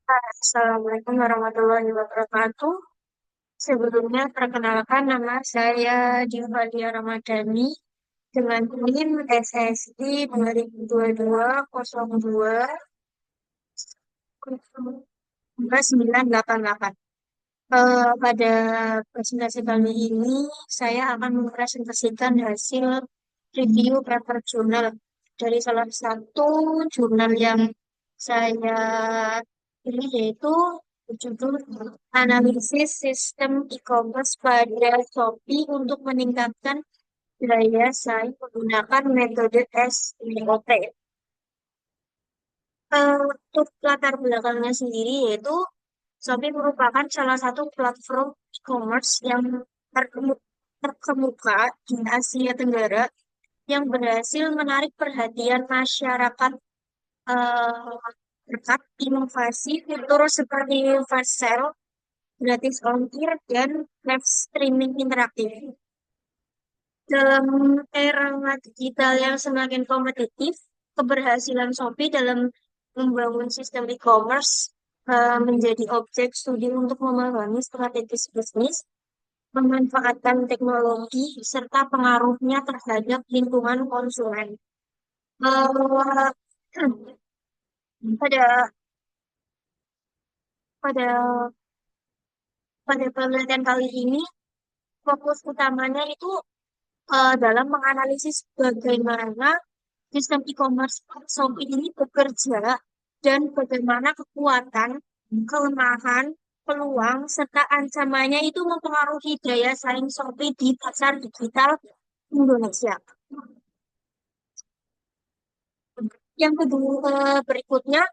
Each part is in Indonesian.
Assalamualaikum warahmatullahi wabarakatuh. Sebelumnya perkenalkan nama saya Divalia Ramadhani dengan NIM SSI 2022 988. Pada presentasi kali ini saya akan mempresentasikan hasil review paper jurnal dari salah satu jurnal yang saya pilih yaitu berjudul Analisis Sistem E-commerce pada Shopee untuk meningkatkan daya saing menggunakan metode SWOT. Untuk latar belakangnya sendiri yaitu Shopee merupakan salah satu platform e-commerce yang terkemuka di Asia Tenggara yang berhasil menarik perhatian masyarakat berkat inovasi fitur seperti flash sale, gratis ongkir, dan live streaming interaktif. Dalam era digital yang semakin kompetitif, keberhasilan Shopee dalam membangun sistem e-commerce menjadi objek studi untuk memahami strategis bisnis, memanfaatkan teknologi, serta pengaruhnya terhadap lingkungan konsumen. Eh, pada pada pada penelitian kali ini, fokus utamanya itu dalam menganalisis bagaimana sistem e-commerce Shopee ini bekerja dan bagaimana kekuatan, kelemahan, peluang, serta ancamannya itu mempengaruhi daya saing Shopee di pasar digital Indonesia. Yang kedua, berikutnya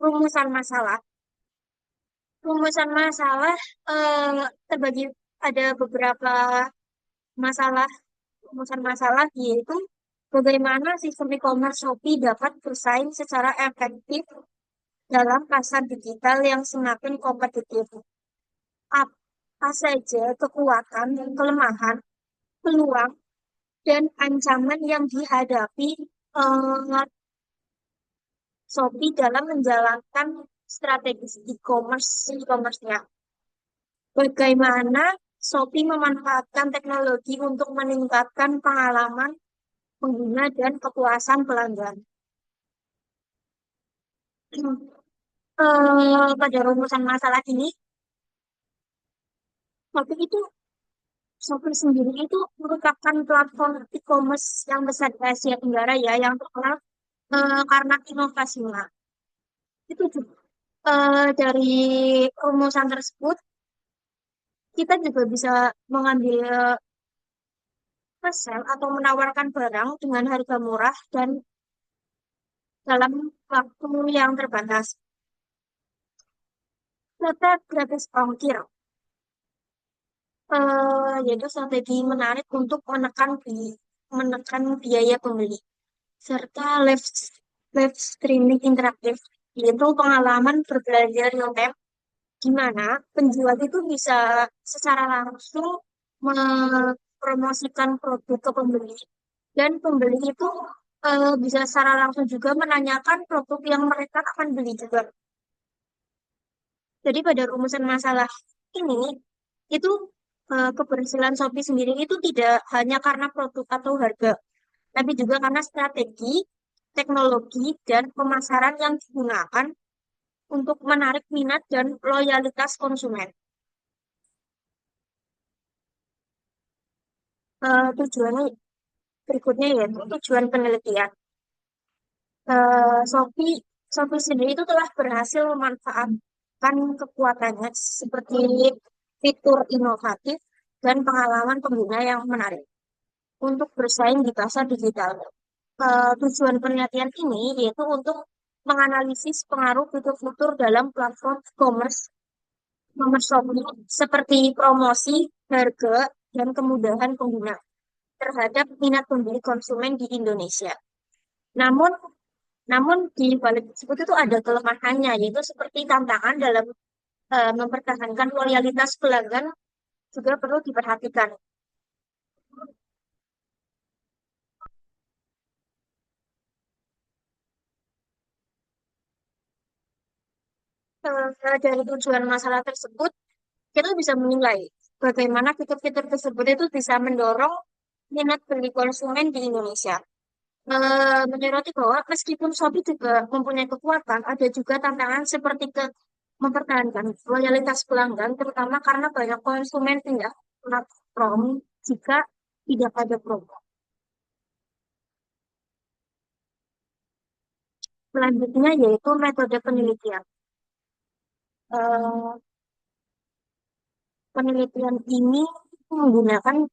rumusan masalah. Rumusan masalah eh, terbagi ada beberapa masalah, rumusan masalah yaitu bagaimana sistem e-commerce Shopee dapat bersaing secara efektif dalam pasar digital yang semakin kompetitif. Apa saja kekuatan, kelemahan, peluang, dan ancaman yang dihadapi eh, Shopee dalam menjalankan strategi e-commerce-nya. Bagaimana Shopee memanfaatkan teknologi untuk meningkatkan pengalaman pengguna dan kepuasan pelanggan. Pada rumusan masalah ini, Shopee itu Shopee sendiri itu merupakan platform e-commerce yang besar di Asia Tenggara ya, yang terkenal karena inovasinya. Itu juga dari rumusan tersebut kita juga bisa mengambil sel atau menawarkan barang dengan harga murah dan dalam waktu yang terbatas. Serta gratis ongkir, yaitu strategi menarik untuk menekan biaya pembeli. Serta live streaming interaktif, yaitu pengalaman berbelanja real time di mana penjual itu bisa secara langsung mempromosikan produk ke pembeli dan pembeli itu bisa secara langsung juga menanyakan produk yang mereka akan beli juga. Jadi pada rumusan masalah ini itu keberhasilan Shopee sendiri itu tidak hanya karena produk atau harga, tapi juga karena strategi, teknologi, dan pemasaran yang digunakan untuk menarik minat dan loyalitas konsumen. Tujuannya berikutnya yaitu tujuan penelitian. Shopee, Shopee sendiri itu telah berhasil memanfaatkan kekuatannya seperti fitur inovatif dan pengalaman pengguna yang menarik untuk bersaing di pasar digital. Tujuan penelitian ini yaitu untuk menganalisis pengaruh fitur-fitur dalam platform e-commerce nomor Shopee seperti promosi, harga, dan kemudahan pengguna terhadap minat pembeli konsumen di Indonesia. Namun, namun di balik tersebut itu ada kelemahannya, yaitu seperti tantangan dalam mempertahankan loyalitas pelanggan juga perlu diperhatikan. Dari tujuan masalah tersebut, kita bisa menilai bagaimana fitur-fitur tersebut itu bisa mendorong minat beli konsumen di Indonesia. Menyoroti bahwa meskipun Shopee juga mempunyai kekuatan, ada juga tantangan seperti mempertahankan loyalitas pelanggan, terutama karena banyak konsumen pindah platform jika tidak ada promo. Selanjutnya yaitu metode penelitian. Eh, Penelitian ini menggunakan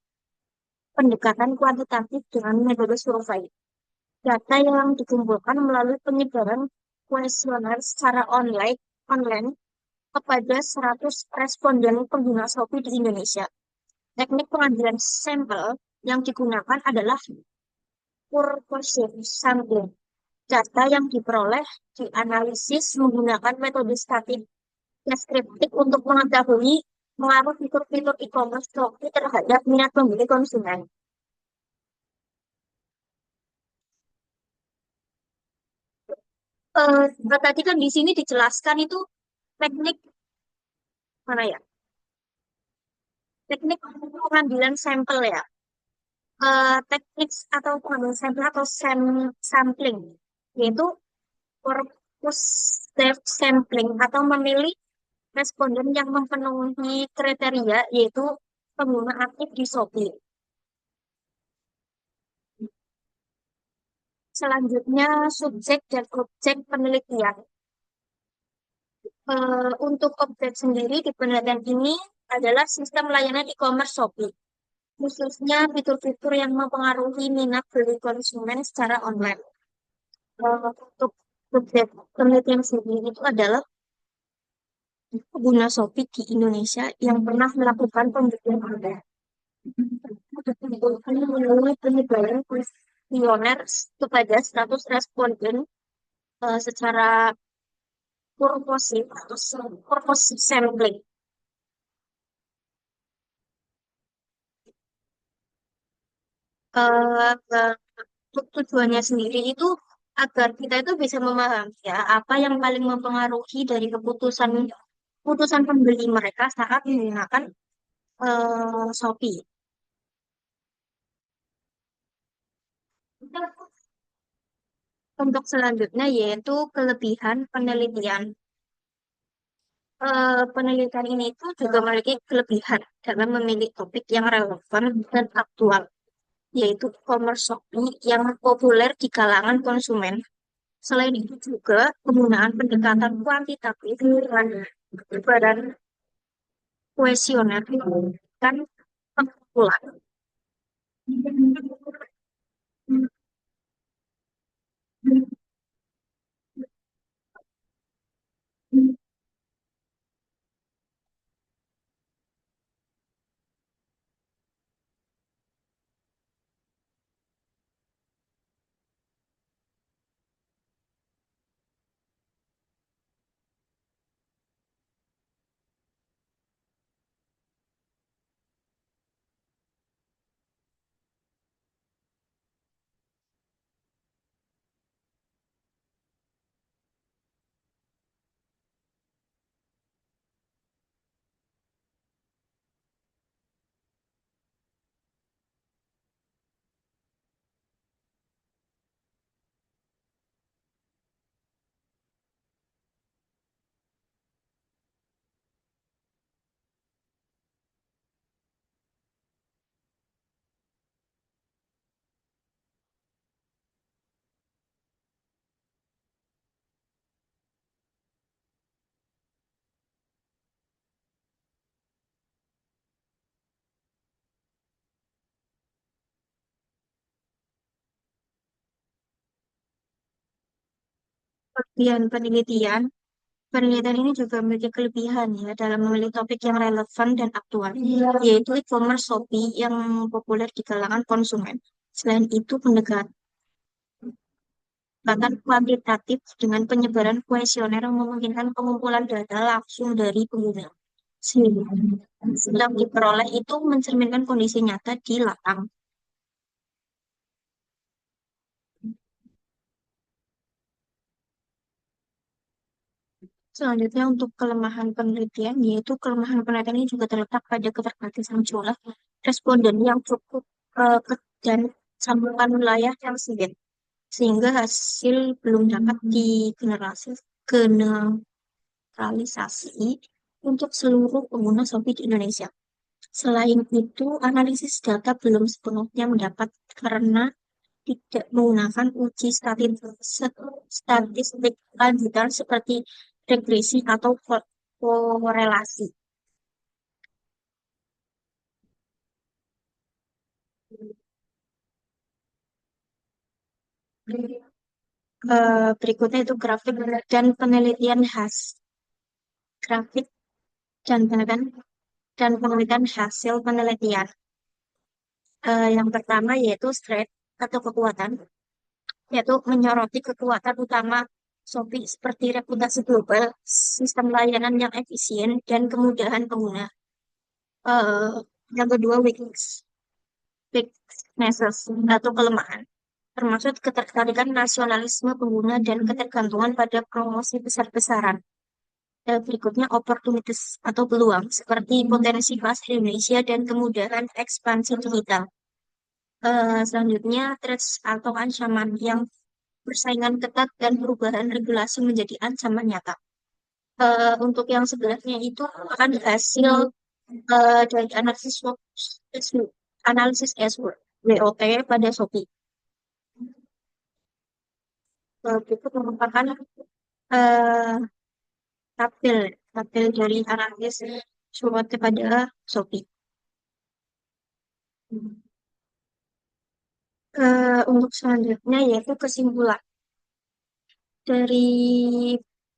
pendekatan kuantitatif dengan metode survei. Data yang dikumpulkan melalui penyebaran kuesioner secara online kepada 100 responden pengguna Shopee di Indonesia. Teknik pengambilan sampel yang digunakan adalah purposive sampling. Data yang diperoleh dianalisis menggunakan metode statik deskriptif untuk mengetahui pengaruh fitur-fitur e-commerce Shopee terhadap minat pembeli konsumen. Tadi kan di sini dijelaskan itu teknik mana ya? Teknik pengambilan sampel ya. Teknik atau pengambilan sampel atau sampling, yaitu purpose depth sampling atau memilih responden yang memenuhi kriteria yaitu pengguna aktif di Shopee. Selanjutnya subjek dan objek penelitian. Untuk objek sendiri di penelitian ini adalah sistem layanan e-commerce Shopee, khususnya fitur-fitur yang mempengaruhi minat beli konsumen secara online. Untuk subjek penelitian sendiri itu adalah pengguna Shopee di Indonesia yang pernah melakukan pembelian online. Melalui penyebaran kuesioner kepada 100 responden secara purposif atau purposive sampling. Eh, untuk tujuannya sendiri itu agar kita itu bisa memahami ya apa yang paling mempengaruhi dari keputusan keputusan pembeli mereka saat menggunakan Shopee. Untuk selanjutnya yaitu kelebihan penelitian. Penelitian ini itu juga memiliki kelebihan dalam memilih topik yang relevan dan aktual, yaitu e-commerce Shopee yang populer di kalangan konsumen. Selain itu juga penggunaan pendekatan kuantitatif dengan badan kuesioner dan pengumpulan. Bagian penelitian, penelitian ini juga memiliki kelebihan ya dalam memilih topik yang relevan dan aktual, yaitu e-commerce Shopee yang populer di kalangan konsumen. Selain itu, pendekatan kuantitatif dengan penyebaran kuesioner yang memungkinkan pengumpulan data langsung dari pengguna. Sehingga yang diperoleh itu mencerminkan kondisi nyata di lapang. Selanjutnya untuk kelemahan penelitian, yaitu kelemahan penelitian ini juga terletak pada keterbatasan jumlah responden yang cukup dan cakupan wilayah yang sempit, sehingga hasil belum dapat digeneralisasi untuk seluruh pengguna Shopee di Indonesia. Selain itu, analisis data belum sepenuhnya mendapat karena tidak menggunakan uji statistik lanjutan seperti regresi atau korelasi. Berikutnya itu grafik dan penelitian grafik dan penelitian hasil penelitian. Yang pertama yaitu strength atau kekuatan, yaitu menyoroti kekuatan utama Shopee seperti reputasi global, sistem layanan yang efisien, dan kemudahan pengguna. Eh, yang kedua, weaknesses atau kelemahan, termasuk ketertarikan nasionalisme pengguna dan ketergantungan pada promosi besar-besaran. Berikutnya, opportunities atau peluang, seperti potensi pasar Indonesia dan kemudahan ekspansi digital. Selanjutnya, threats atau ancaman yang persaingan ketat dan perubahan regulasi menjadi ancaman nyata. Untuk yang sebelahnya itu akan hasil dari analisis SWOT pada Shopee. Itu merupakan eh, tabel tabel dari analisis SWOT pada Shopee. Untuk selanjutnya yaitu kesimpulan dari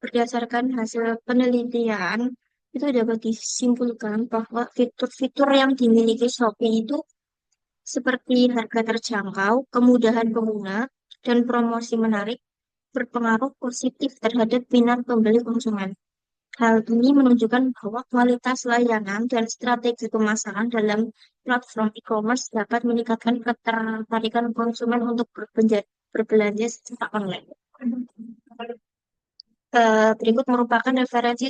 berdasarkan hasil penelitian itu dapat disimpulkan bahwa fitur-fitur yang dimiliki Shopee itu seperti harga terjangkau, kemudahan pengguna, dan promosi menarik berpengaruh positif terhadap minat pembeli konsumen. Hal ini menunjukkan bahwa kualitas layanan dan strategi pemasaran dalam platform e-commerce dapat meningkatkan ketertarikan konsumen untuk berbelanja secara online. Berikut merupakan referensi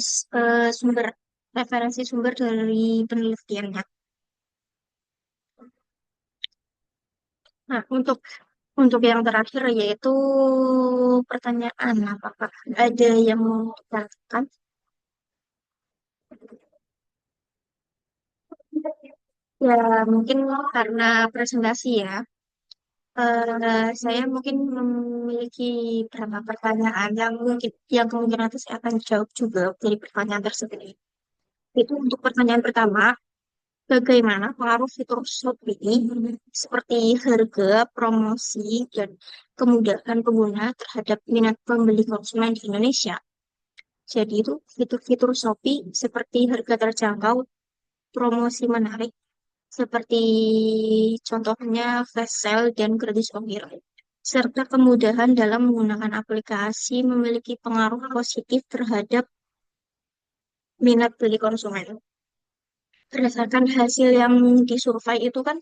sumber dari penelitiannya. Nah, untuk yang terakhir yaitu pertanyaan, apakah ada yang mau ditanyakan? Ya, mungkin karena presentasi ya. Saya mungkin memiliki beberapa pertanyaan yang kemungkinan nanti saya akan jawab juga dari pertanyaan tersebut. Itu untuk pertanyaan pertama, bagaimana pengaruh fitur Shopee seperti harga, promosi, dan kemudahan pengguna terhadap minat pembeli konsumen di Indonesia? Jadi itu fitur-fitur Shopee seperti harga terjangkau, promosi menarik, seperti contohnya flash sale dan gratis ongkir, serta kemudahan dalam menggunakan aplikasi memiliki pengaruh positif terhadap minat beli konsumen. Berdasarkan hasil yang disurvei itu kan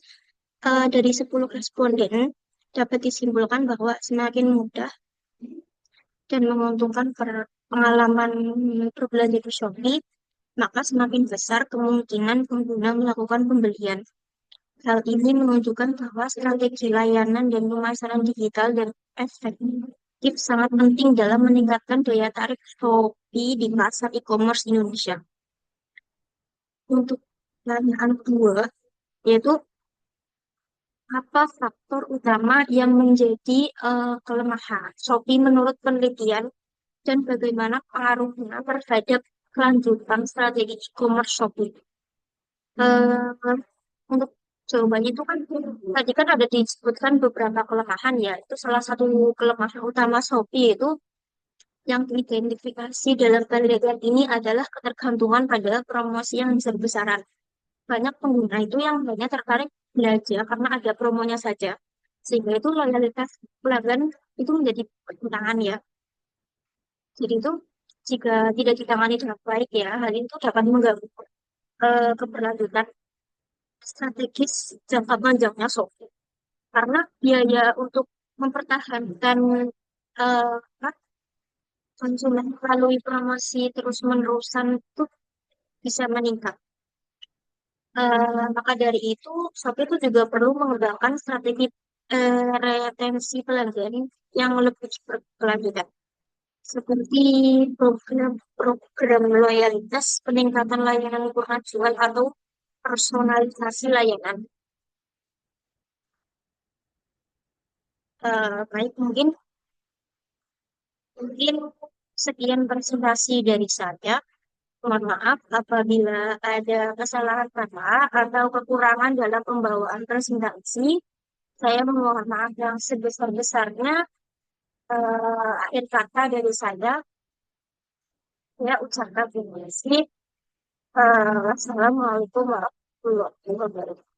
dari 10 responden dapat disimpulkan bahwa semakin mudah dan menguntungkan pengalaman berbelanja di Shopee, maka semakin besar kemungkinan pengguna melakukan pembelian. Hal ini menunjukkan bahwa strategi layanan dan pemasaran digital dan efektif sangat penting dalam meningkatkan daya tarik Shopee di pasar e-commerce Indonesia. Untuk pertanyaan kedua, yaitu apa faktor utama yang menjadi kelemahan Shopee menurut penelitian dan bagaimana pengaruhnya terhadap kelanjutan strategi e-commerce Shopee? Eh, untuk jawabannya itu kan tadi kan ada disebutkan beberapa kelemahan ya. Itu salah satu kelemahan utama Shopee itu yang diidentifikasi dalam penelitian ini adalah ketergantungan pada promosi yang besar-besaran. Banyak pengguna itu yang hanya tertarik belanja karena ada promonya saja. Sehingga itu loyalitas pelanggan itu menjadi pertentangan ya. Jadi itu jika tidak ditangani dengan baik ya, hal itu dapat mengganggu keberlanjutan strategis jangka panjangnya Shopee. Karena biaya untuk mempertahankan eh, apa, konsumen melalui promosi terus-menerusan itu bisa meningkat. Maka dari itu, Shopee itu juga perlu mengembangkan strategi retensi pelanggan yang lebih berkelanjutan, seperti program loyalitas, peningkatan layanan kurang jual, atau personalisasi layanan. Baik, mungkin sekian presentasi dari saya. Mohon maaf apabila ada kesalahan kata atau kekurangan dalam pembawaan presentasi. Saya memohon maaf yang sebesar-besarnya. Akhir kata dari saya ucapkan terima kasih. Wassalamualaikum warahmatullahi wabarakatuh.